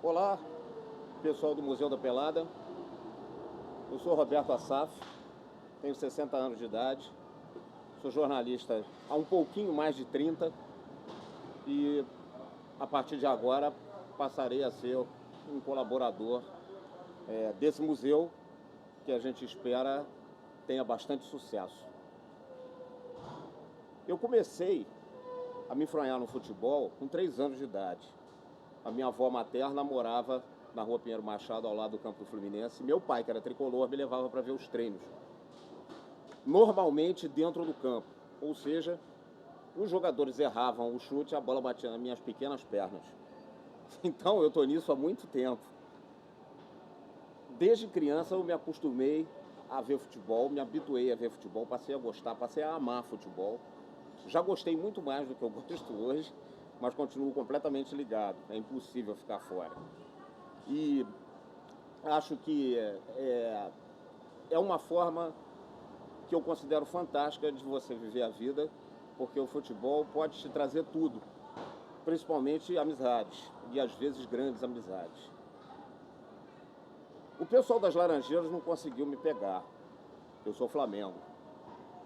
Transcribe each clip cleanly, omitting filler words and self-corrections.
Olá, pessoal do Museu da Pelada. Eu sou Roberto Assaf, tenho 60 anos de idade, sou jornalista há um pouquinho mais de 30 e a partir de agora passarei a ser um colaborador desse museu que a gente espera tenha bastante sucesso. Eu comecei a me enfronhar no futebol com 3 anos de idade. A minha avó materna morava na Rua Pinheiro Machado, ao lado do campo do Fluminense. Meu pai, que era tricolor, me levava para ver os treinos. Normalmente dentro do campo. Ou seja, os jogadores erravam o chute e a bola batia nas minhas pequenas pernas. Então eu estou nisso há muito tempo. Desde criança eu me acostumei a ver futebol, me habituei a ver futebol, passei a gostar, passei a amar futebol. Já gostei muito mais do que eu gosto hoje, mas continuo completamente ligado. É impossível ficar fora. E acho que é uma forma que eu considero fantástica de você viver a vida, porque o futebol pode te trazer tudo, principalmente amizades, e às vezes grandes amizades. O pessoal das Laranjeiras não conseguiu me pegar. Eu sou Flamengo.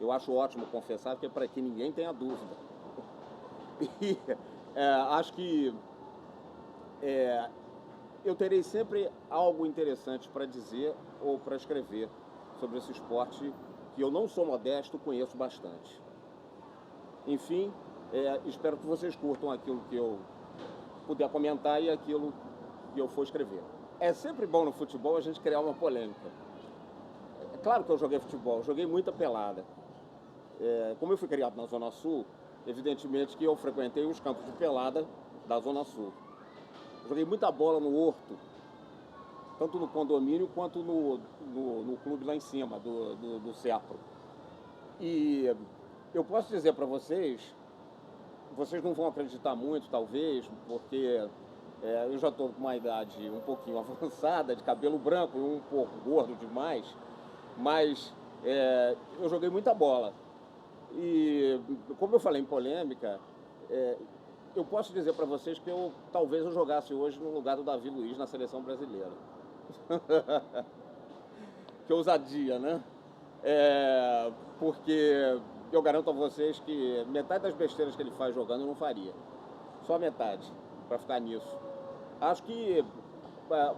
Eu acho ótimo confessar, porque é para que ninguém tenha dúvida. E acho que eu terei sempre algo interessante para dizer ou para escrever sobre esse esporte que eu não sou modesto, conheço bastante. Enfim, espero que vocês curtam aquilo que eu puder comentar e aquilo que eu for escrever. É sempre bom no futebol a gente criar uma polêmica. É claro que eu joguei futebol, joguei muita pelada. Como eu fui criado na Zona Sul, evidentemente que eu frequentei os campos de pelada da Zona Sul. Joguei muita bola no Horto, tanto no condomínio quanto no clube lá em cima, do Serpro. E eu posso dizer para vocês, vocês não vão acreditar muito, talvez, porque eu já estou com uma idade um pouquinho avançada, de cabelo branco e um pouco gordo demais, mas eu joguei muita bola. E, como eu falei em polêmica, eu posso dizer para vocês que talvez eu jogasse hoje no lugar do Davi Luiz na seleção brasileira. Que ousadia, né? Porque eu garanto a vocês que metade das besteiras que ele faz jogando eu não faria. Só metade, para ficar nisso. Acho que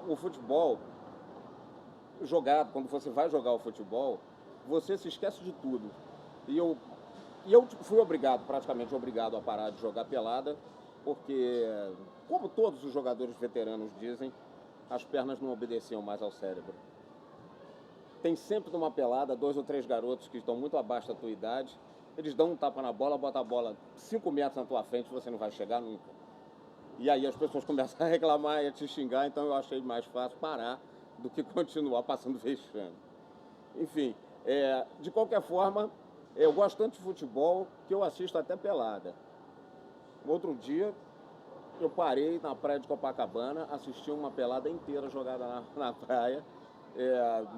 o futebol jogado, quando você vai jogar o futebol, você se esquece de tudo. E eu fui praticamente obrigado a parar de jogar pelada, porque, como todos os jogadores veteranos dizem, as pernas não obedeciam mais ao cérebro. Tem sempre numa pelada 2 ou 3 garotos que estão muito abaixo da tua idade, eles dão um tapa na bola, botam a bola 5 metros na tua frente, você não vai chegar nunca. E aí as pessoas começam a reclamar e a te xingar, então eu achei mais fácil parar do que continuar passando vexame. Enfim, de qualquer forma, eu gosto tanto de futebol que eu assisto até pelada. Outro dia, eu parei na praia de Copacabana, assisti uma pelada inteira jogada na praia.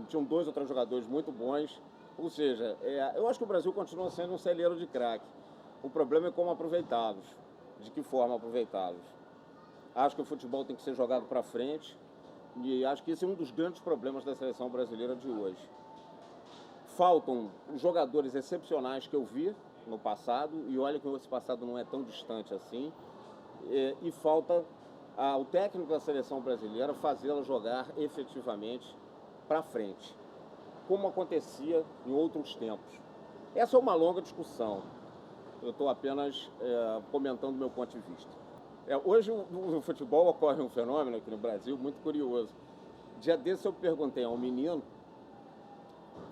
Tinham 2 ou 3 jogadores muito bons. Ou seja, eu acho que o Brasil continua sendo um celeiro de craque. O problema é como aproveitá-los, de que forma aproveitá-los. Acho que o futebol tem que ser jogado para frente e acho que esse é um dos grandes problemas da seleção brasileira de hoje. Faltam jogadores excepcionais que eu vi no passado, e olha que esse passado não é tão distante assim, e falta o técnico da seleção brasileira fazê-la jogar efetivamente para frente, como acontecia em outros tempos. Essa é uma longa discussão, eu estou apenas comentando o meu ponto de vista. Hoje no futebol ocorre um fenômeno aqui no Brasil muito curioso. Dia desse eu perguntei a um menino,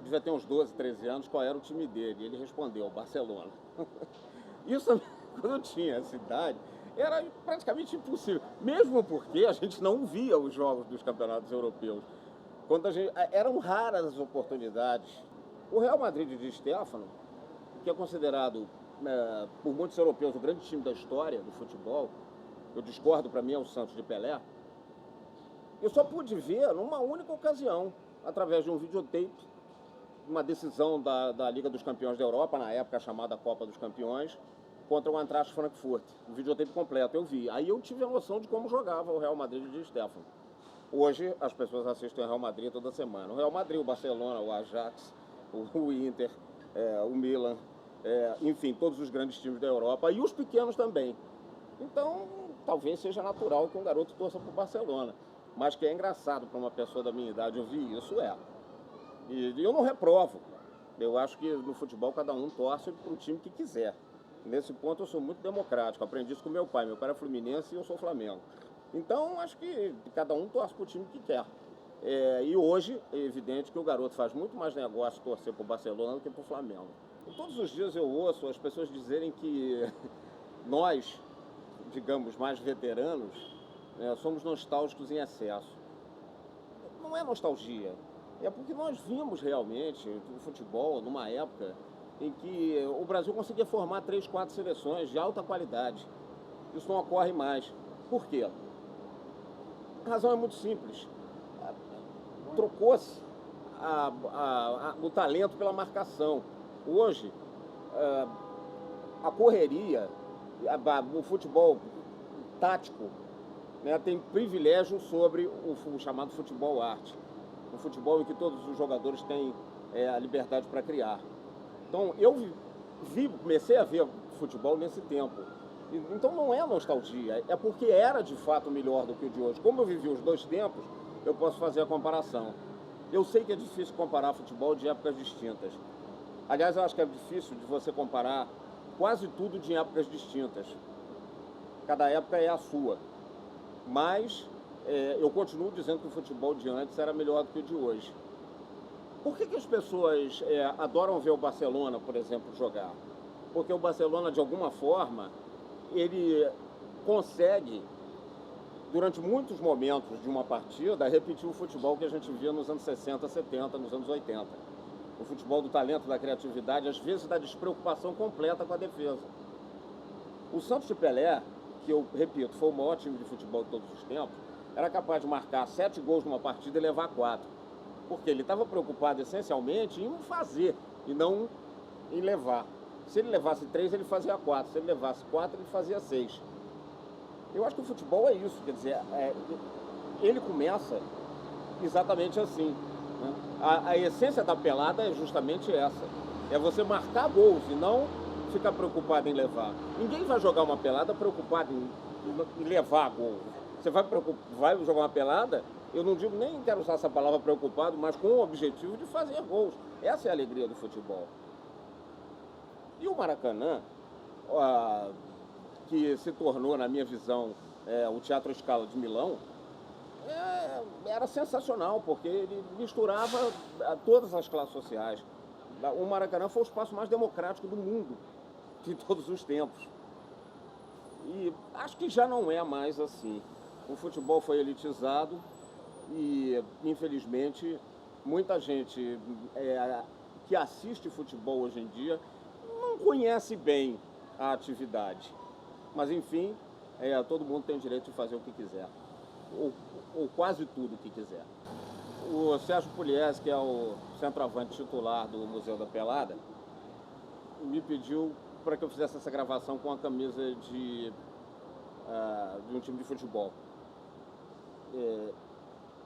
devia ter uns 12, 13 anos, qual era o time dele. E ele respondeu, Barcelona. Isso, quando eu tinha essa idade, era praticamente impossível. Mesmo porque a gente não via os jogos dos campeonatos europeus. Eram raras as oportunidades. O Real Madrid de Stéfano, que é considerado por muitos europeus o grande time da história do futebol, eu discordo, para mim é o Santos de Pelé, eu só pude ver numa única ocasião, através de um videotape, uma decisão da Liga dos Campeões da Europa, na época chamada Copa dos Campeões, contra o Eintracht Frankfurt, o videotape completo, eu vi. Aí eu tive a noção de como jogava o Real Madrid de Stefano. Hoje as pessoas assistem ao Real Madrid toda semana. O Real Madrid, o Barcelona, o Ajax, o Inter, o Milan, enfim, todos os grandes times da Europa e os pequenos também. Então, talvez seja natural que um garoto torça para o Barcelona. Mas que é engraçado para uma pessoa da minha idade ouvir isso, E eu não reprovo. Eu acho que no futebol cada um torce para o time que quiser. Nesse ponto eu sou muito democrático. Aprendi isso com meu pai. Meu pai era fluminense e eu sou Flamengo. Então, acho que cada um torce para o time que quer. E hoje é evidente que o garoto faz muito mais negócio torcer para o Barcelona do que para o Flamengo. E todos os dias eu ouço as pessoas dizerem que nós, digamos, mais veteranos, somos nostálgicos em excesso. Não é nostalgia. É porque nós vimos realmente o futebol numa época em que o Brasil conseguia formar 3, 4 seleções de alta qualidade. Isso não ocorre mais. Por quê? A razão é muito simples. Trocou-se o talento pela marcação. Hoje, a correria, o futebol tático, tem privilégio sobre o chamado futebol arte. Um futebol em que todos os jogadores têm a liberdade para criar. Então, eu comecei a ver futebol nesse tempo. Então, não é nostalgia, é porque era de fato melhor do que o de hoje. Como eu vivi os dois tempos, eu posso fazer a comparação. Eu sei que é difícil comparar futebol de épocas distintas. Aliás, eu acho que é difícil de você comparar quase tudo de épocas distintas. Cada época é a sua. Mas eu continuo dizendo que o futebol de antes era melhor do que o de hoje. Por que as pessoas adoram ver o Barcelona, por exemplo, jogar? Porque o Barcelona, de alguma forma, ele consegue, durante muitos momentos de uma partida, repetir o futebol que a gente via nos anos 60, 70, nos anos 80. O futebol do talento, da criatividade, às vezes da despreocupação completa com a defesa. O Santos de Pelé, que eu repito, foi o maior time de futebol de todos os tempos, era capaz de marcar 7 gols numa partida e levar 4. Porque ele estava preocupado essencialmente em fazer e não em levar. Se ele levasse 3, ele fazia 4. Se ele levasse 4, ele fazia 6. Eu acho que o futebol é isso, quer dizer, ele começa exatamente assim. Né? A essência da pelada é justamente essa. É você marcar gols e não ficar preocupado em levar. Ninguém vai jogar uma pelada preocupado em levar gol. Você vai jogar uma pelada, eu não digo nem quero usar essa palavra preocupado, mas com o objetivo de fazer gols. Essa é a alegria do futebol. E o Maracanã, que se tornou, na minha visão, o Teatro Scala de Milão, era sensacional, porque ele misturava todas as classes sociais. O Maracanã foi o espaço mais democrático do mundo, de todos os tempos. E acho que já não é mais assim. O futebol foi elitizado e, infelizmente, muita gente que assiste futebol hoje em dia não conhece bem a atividade. Mas, enfim, todo mundo tem direito de fazer o que quiser. Ou quase tudo o que quiser. O Sérgio Pugliese, que é o centroavante titular do Museu da Pelada, me pediu para que eu fizesse essa gravação com a camisa de um time de futebol.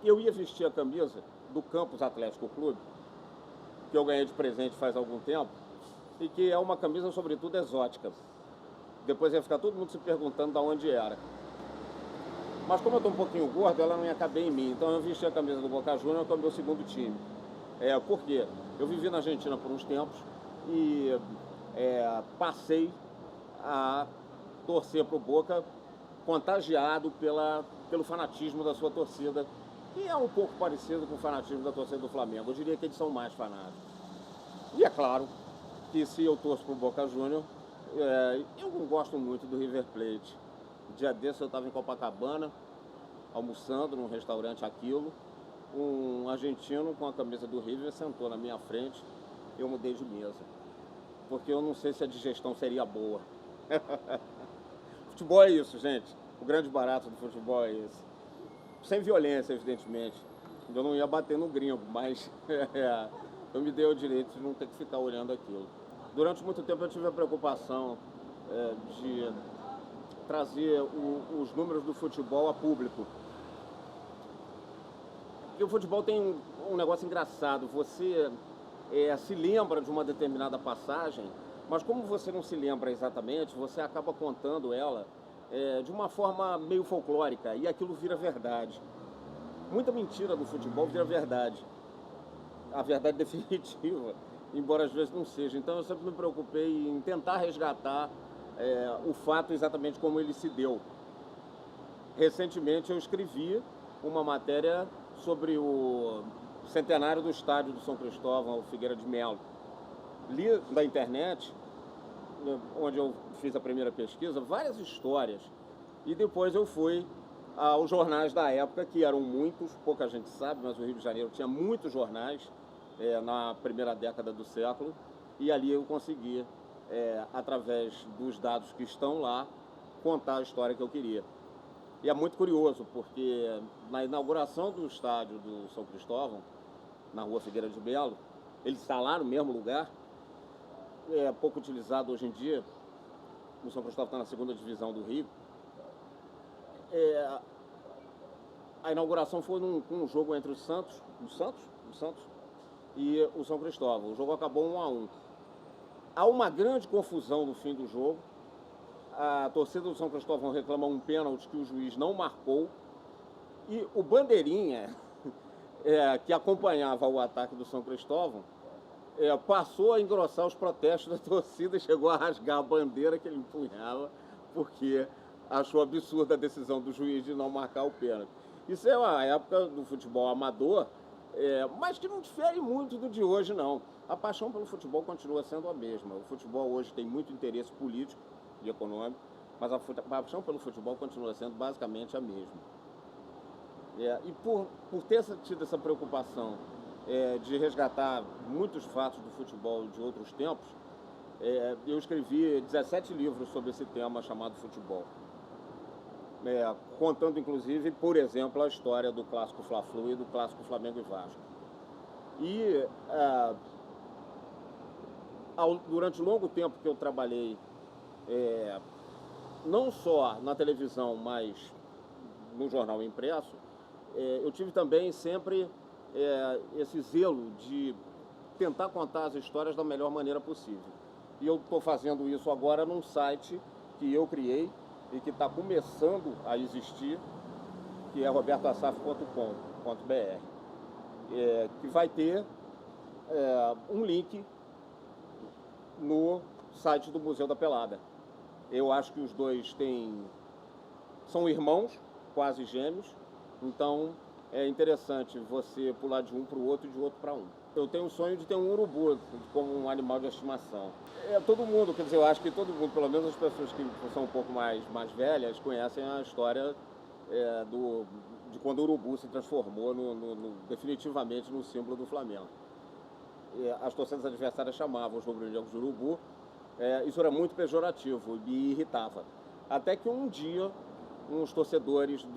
Eu ia vestir a camisa do Campos Atlético Clube, que eu ganhei de presente faz algum tempo, e que é uma camisa, sobretudo, exótica. Depois ia ficar todo mundo se perguntando de onde era. Mas como eu estou um pouquinho gordo, ela não ia caber em mim. Então eu vesti a camisa do Boca Juniors, que é o meu segundo time. Por quê? Eu vivi na Argentina por uns tempos e passei a torcer para o Boca, contagiado pelo fanatismo da sua torcida, que é um pouco parecido com o fanatismo da torcida do Flamengo. Eu diria que eles são mais fanáticos. E é claro que se eu torço para o Boca Juniors, eu não gosto muito do River Plate. Dia desse eu estava em Copacabana, almoçando num restaurante Aquilo, um argentino com a camisa do River sentou na minha frente, eu mudei de mesa, porque eu não sei se a digestão seria boa. Futebol é isso, gente. O grande barato do futebol é esse. Sem violência, evidentemente. Eu não ia bater no gringo, mas eu me dei o direito de não ter que ficar olhando aquilo. Durante muito tempo eu tive a preocupação de trazer os números do futebol a público. Porque o futebol tem um negócio engraçado, você se lembra de uma determinada passagem, mas como você não se lembra exatamente, você acaba contando ela de uma forma meio folclórica, e aquilo vira verdade. Muita mentira do futebol vira verdade. A verdade definitiva, embora às vezes não seja. Então eu sempre me preocupei em tentar resgatar o fato exatamente como ele se deu. Recentemente eu escrevi uma matéria sobre o centenário do estádio do São Cristóvão, Figueira de Melo. Li na internet, onde eu fiz a primeira pesquisa, várias histórias. E depois eu fui aos jornais da época, que eram muitos, pouca gente sabe, mas o Rio de Janeiro tinha muitos jornais na primeira década do século, e ali eu consegui, através dos dados que estão lá, contar a história que eu queria. E é muito curioso, porque na inauguração do estádio do São Cristóvão, na rua Figueira de Melo, ele está lá no mesmo lugar, é pouco utilizado hoje em dia, o São Cristóvão está na segunda divisão do Rio. A inauguração foi num jogo entre o Santos e o São Cristóvão. O jogo acabou 1-1. Há uma grande confusão no fim do jogo. A torcida do São Cristóvão reclama um pênalti que o juiz não marcou. E o bandeirinha, que acompanhava o ataque do São Cristóvão, passou a engrossar os protestos da torcida e chegou a rasgar a bandeira que ele empunhava, porque achou absurda a decisão do juiz de não marcar o pênalti. Isso é uma época do futebol amador, mas que não difere muito do de hoje, não. A paixão pelo futebol continua sendo a mesma. O futebol hoje tem muito interesse político e econômico, mas a paixão pelo futebol continua sendo basicamente a mesma. E por ter tido essa preocupação de resgatar muitos fatos do futebol de outros tempos, eu escrevi 17 livros sobre esse tema chamado futebol. Contando, inclusive, por exemplo, a história do clássico Fla-Flu e do clássico Flamengo e Vasco. E durante longo tempo que eu trabalhei, não só na televisão, mas no jornal impresso, eu tive também sempre esse zelo de tentar contar as histórias da melhor maneira possível. E eu estou fazendo isso agora num site que eu criei e que está começando a existir, que é robertoassaf.com.br, que vai ter um link no site do Museu da Pelada. Eu acho que os dois são irmãos, quase gêmeos, então é interessante você pular de um para o outro e de outro para um. Eu tenho o sonho de ter um urubu como um animal de estimação. Todo mundo, quer dizer, eu acho que todo mundo, pelo menos as pessoas que são um pouco mais velhas, conhecem a história de quando o urubu se transformou definitivamente no símbolo do Flamengo. As torcidas adversárias chamavam os rubro-negros de urubu. Isso era muito pejorativo e me irritava. Até que um dia, uns torcedores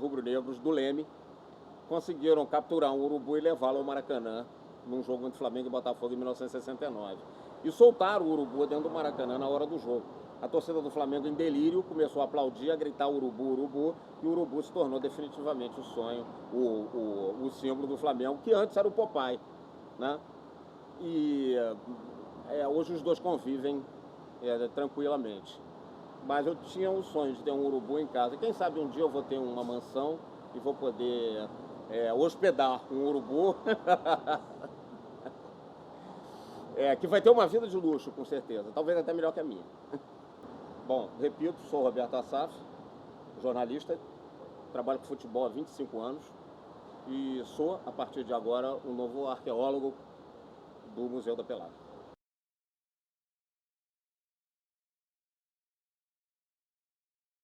rubro-negros do Leme conseguiram capturar um urubu e levá-lo ao Maracanã num jogo entre Flamengo e Botafogo em 1969. E soltaram o urubu dentro do Maracanã na hora do jogo. A torcida do Flamengo, em delírio, começou a aplaudir, a gritar urubu, urubu, e o urubu se tornou definitivamente o sonho, o símbolo do Flamengo, que antes era o Popeye, né? E hoje os dois convivem tranquilamente. Mas eu tinha um sonho de ter um urubu em casa. Quem sabe um dia eu vou ter uma mansão e vou poder hospedar um urubu que vai ter uma vida de luxo, com certeza. Talvez até melhor que a minha. Bom, repito, sou Roberto Assaf, jornalista, trabalho com futebol há 25 anos e sou, a partir de agora, um novo arqueólogo do Museu da Pelada.